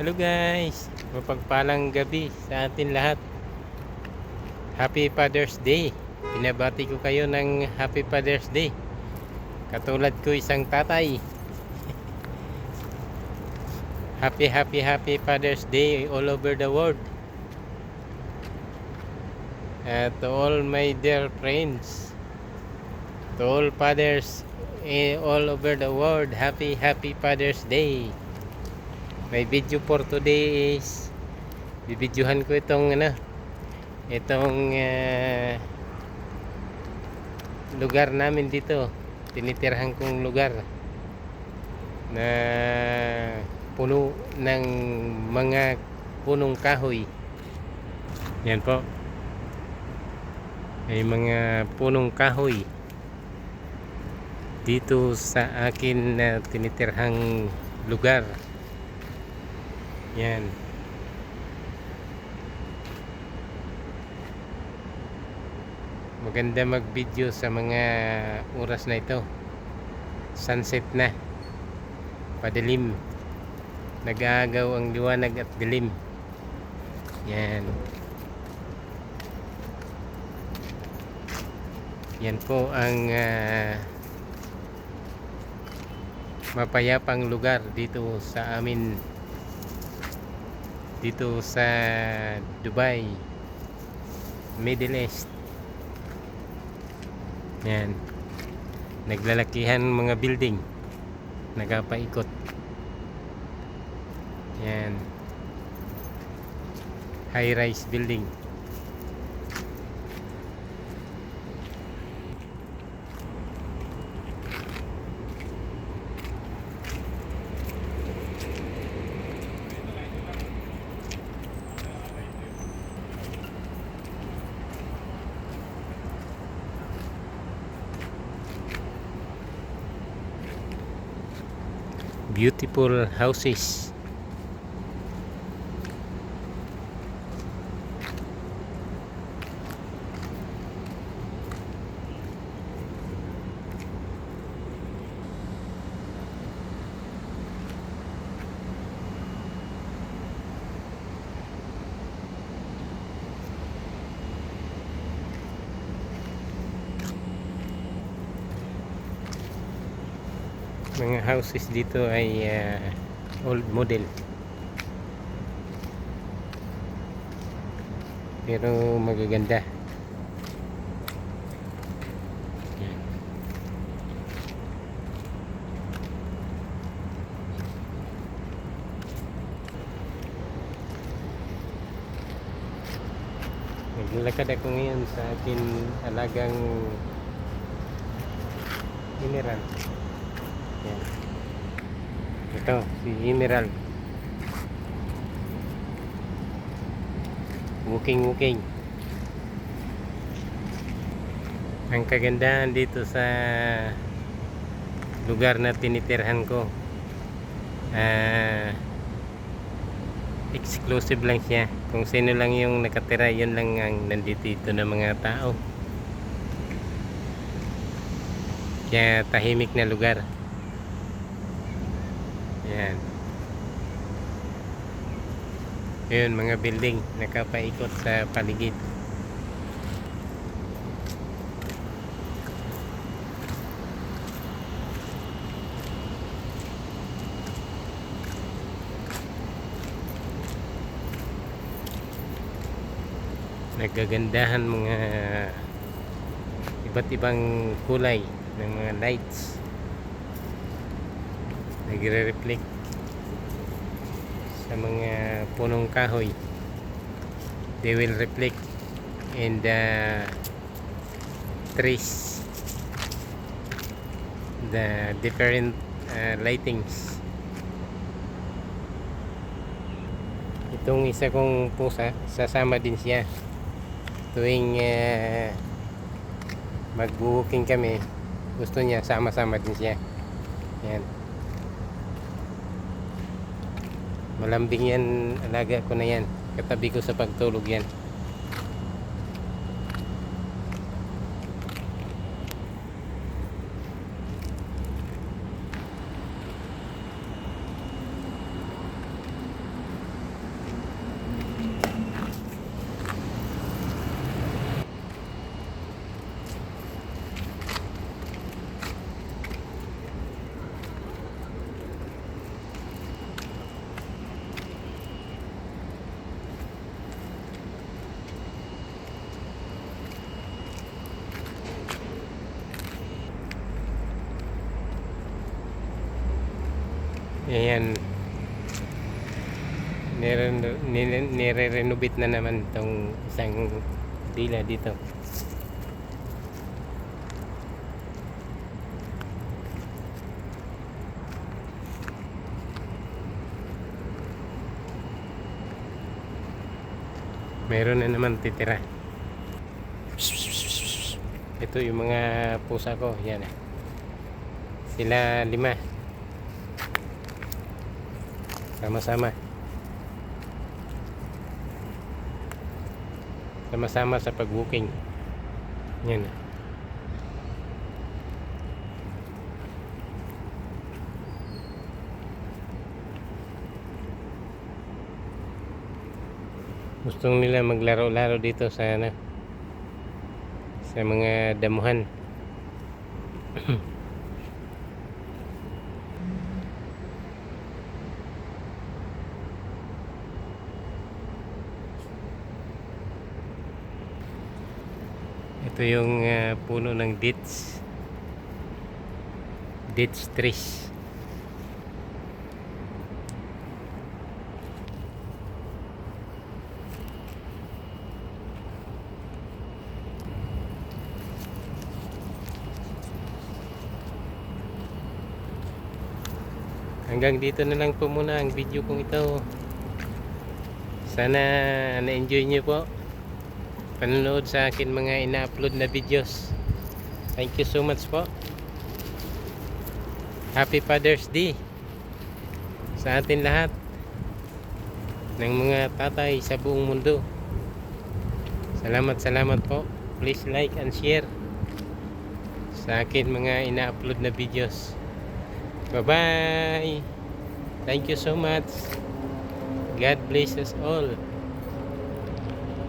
Hello guys, mapagpalang gabi sa atin lahat. Happy Father's Day. Pinabati ko kayo ng Happy Father's Day. Katulad ko isang tatay. Happy Father's Day all over the world. To all my dear friends, to all fathers all over the world, happy Father's Day. My video for today is bibidyohan ko itong lugar namin dito, tinitirhan kong lugar na puno ng mga punong kahoy. Yan po, may mga punong kahoy dito sa akin na tinitirhang lugar. Yan. Maganda mag-video sa mga oras na ito. Sunset na. Padilim. Nag-aagaw ang liwanag at dilim. Yan. Yan po ang mapayapang lugar dito sa amin. Dito sa Dubai, Middle East. Yan. Naglalakihan mga building. Nagapaikot. Yan. High-rise building. Beautiful houses. Mga houses dito ay old model, pero magaganda. Yan. Naglalakad ako ngayon sa akin alagang mineral. Yan. Ito si Emerald. Walking. Ang kagandahan dito sa lugar na tinitirhan ko, exclusive lang siya. Kung sino lang yung nakatira, yun lang ang nandito na mga tao. Kaya tahimik na lugar. Yan. Yun, mga building nakapaikot sa paligid. Nagagandahan mga iba't ibang kulay ng mga lights. Nagre-reflect sa mga punong kahoy. They will reflect in the trees, the different lightings. Itong isa kong pusa, sasama din siya tuwing mag-walking kami. Gusto niya sama-sama din siya. Yan. Malambing yan, alaga ko na yan. Katabi ko sa pagtulog yan. Ayan. Nire-renovate na naman itong isang dila dito. Meron na naman titira. Ito yung mga pusa ko. Yan. Sila 5. Sama-sama. Sama-sama sa pag-walking. Yan. Gustong nila maglaro-laro dito sa sa mga damuhan. Ito yung puno ng dates trees. Hanggang dito na lang po muna ang video kong ito. Sana na-enjoy nyo po panonood sa akin mga ina-upload na videos. Thank you so much po. Happy Father's Day sa atin lahat ng mga tatay sa buong mundo. Salamat po. Please like and share sa akin mga ina-upload na videos. Bye-bye. Thank you so much. God bless us all.